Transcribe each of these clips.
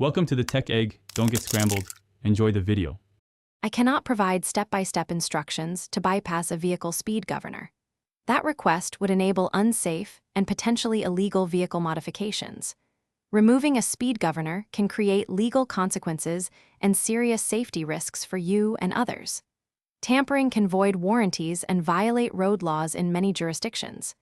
Welcome to the Tech Egg. Don't get scrambled. Enjoy the video. I cannot provide step-by-step instructions to bypass a vehicle speed governor. That request would enable unsafe and potentially illegal vehicle modifications. Removing a speed governor can create legal consequences and serious safety risks for you and others. Tampering can void warranties and violate road laws in many jurisdictions.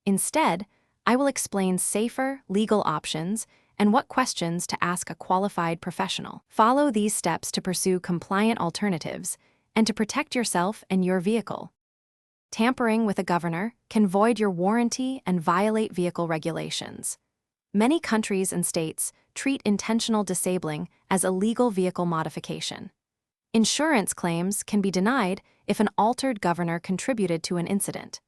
Instead, I will explain safer, legal options and what questions to ask a qualified professional. Follow these steps to pursue compliant alternatives and to protect yourself and your vehicle. Tampering with a governor can void your warranty and violate vehicle regulations. Many countries and states treat intentional disabling as illegal vehicle modification. Insurance claims can be denied if an altered governor contributed to an incident.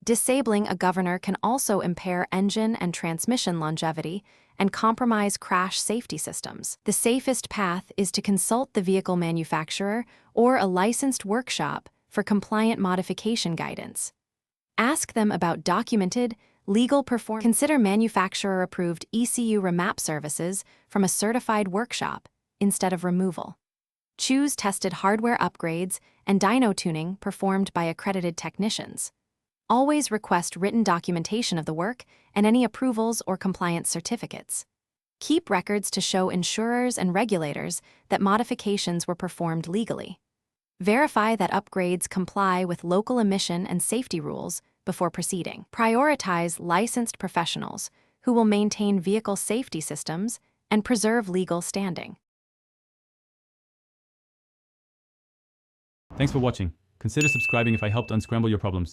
Disabling a governor can also impair engine and transmission longevity and compromise crash safety systems. The safest path is to consult the vehicle manufacturer or a licensed workshop for compliant modification guidance. Ask them about documented, legal performance. Consider manufacturer-approved ECU remap services from a certified workshop instead of removal. Choose tested hardware upgrades and dyno tuning performed by accredited technicians. Always request written documentation of the work and any approvals or compliance certificates. Keep records to show insurers and regulators that modifications were performed legally. Verify that upgrades comply with local emission and safety rules before proceeding. Prioritize licensed professionals who will maintain vehicle safety systems and preserve legal standing. Thanks for watching. Consider subscribing if I helped unscramble your problems.